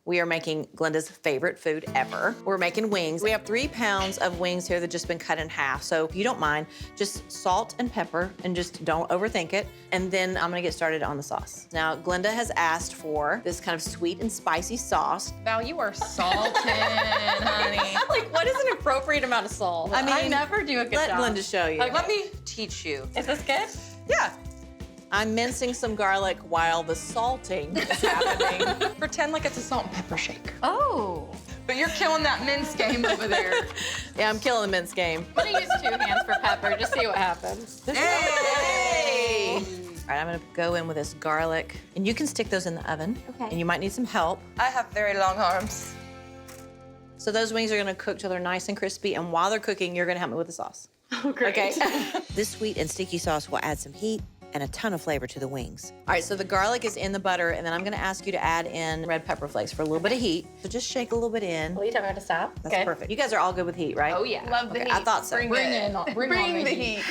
We are making Glenda's favorite food ever. We're making wings. We have 3 pounds of wings here that just been cut in half. So if you don't mind, just salt and pepper and just don't overthink it. And then I'm gonna get started on the sauce. Now, Glenda has asked for this kind of sweet and spicy sauce. Val, you are salted, honey. Like, what is an appropriate amount of salt? I mean, I never do a good let job. Glenda show you. Let me teach you. Is this good? Yeah. I'm mincing some garlic while the salting is happening. Pretend like it's a salt and pepper shake. Oh. But you're killing that mince game over there. Yeah, I'm killing the mince game. I'm gonna use 2 hands for pepper, just see what happens. Hey! All right, I'm gonna go in with this garlic, and you can stick those in the oven. Okay. And you might need some help. I have very long arms. So those wings are gonna cook till they're nice and crispy, and while they're cooking, you're gonna help me with the sauce. Oh, great. Okay? This sweet and sticky sauce will add some heat and a ton of flavor to the wings. All right, so the garlic is in the butter, and then I'm gonna ask you to add in red pepper flakes for a little bit of heat. So just shake a little bit in. Will you tell me when to stop? That's perfect. You guys are all good with heat, right? Oh, yeah. Love the Okay, heat. I thought so. Bring on the heat.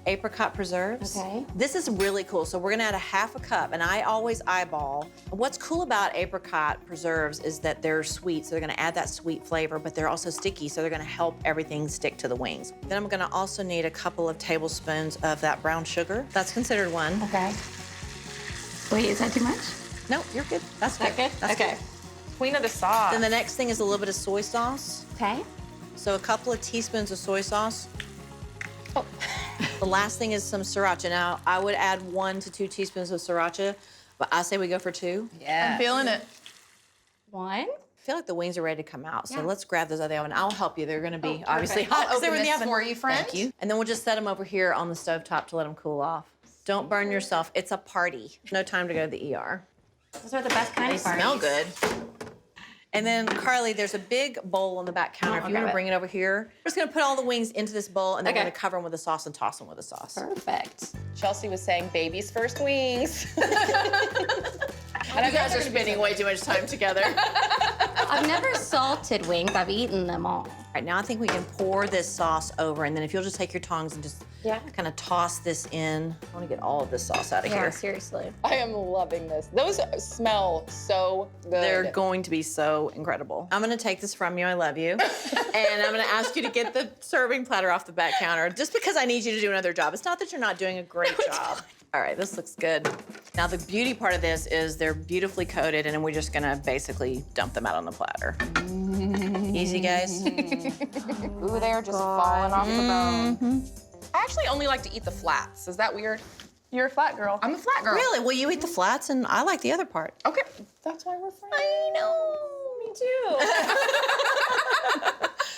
Apricot preserves. Okay. This is really cool. So we're gonna add a 1/2 cup, and I always eyeball. What's cool about apricot preserves is that they're sweet, so they're gonna add that sweet flavor, but they're also sticky, so they're gonna help everything stick to the wings. Then I'm gonna also need a couple of tablespoons of that brown sugar. That's considered 1. Okay. Wait, is that too much? No, you're good. That's good. That good? That's Okay. good. Queen of the sauce. Then the next thing is a little bit of soy sauce. Okay. So a couple of teaspoons of soy sauce. Oh. The last thing is some sriracha. Now, I would add 1 to 2 teaspoons of sriracha, but I say we go for 2. Yeah. I'm feeling it. 1. I feel like the wings are ready to come out, so Yeah. let's grab those out of the oven. I'll help you. They're gonna be Oh, obviously perfect. hot I'll because they were in the open oven. this for you, friend. Thank you. And then we'll just set them over here on the stovetop to let them cool off. Don't burn yourself. It's a party. No time to go to the ER. Those are the best kind They of parties. smell good. And then, Carly, there's a big bowl on the back counter. If I'll you want grab to it. bring it over here, we're just gonna put all the wings into this bowl, and then we're Okay. gonna cover them with the sauce and toss them with the sauce. Perfect. Chelsea was saying baby's first wings. And you guys are spending way too much time together. I've never salted wings. I've eaten them all. All right, now I think we can pour this sauce over, and then if you'll just take your tongs and just kind of toss this in. I want to get all of this sauce out of Yeah, here. seriously. I am loving this. Those smell so good. They're going to be so incredible. I'm gonna take this from you, I love you. And I'm gonna ask you to get the serving platter off the back counter, just because I need you to do another job. It's not that you're not doing a great job. All right, this looks good. Now the beauty part of this is they're beautifully coated, and then we're just gonna basically dump them out on the platter. Easy, guys. Ooh, they're just falling off the bone. I actually only like to eat the flats. Is that weird? You're a flat girl. I'm a flat girl. Really? Well, you eat the flats, and I like the other part. Okay, that's why we're friends. I know. Me too.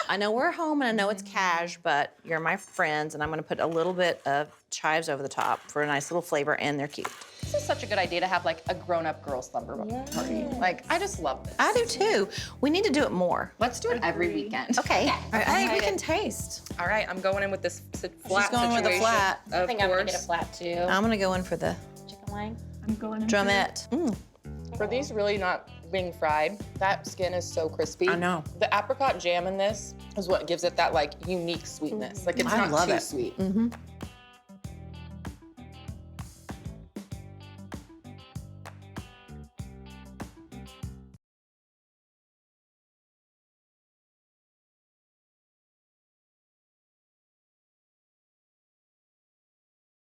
I know we're home, and I know it's cash, but you're my friends, and I'm gonna put a little bit of chives over the top for a nice little flavor, and they're cute. This is such a good idea to have like a grown-up girl slumber party. Like, I just love this. I do too. We need to do it more. Let's do it every weekend. Okay. All right, I think we excited. can taste. All right, I'm going in with this flat She's going with the situation. flat. I Of think I'm gonna get a course. flat too. I'm gonna go in for the Chicken wing. I'm going in. drumette. For these really not being fried, that skin is so crispy. I know. The apricot jam in this is what gives it that like unique sweetness. Like it's I not love too it. sweet.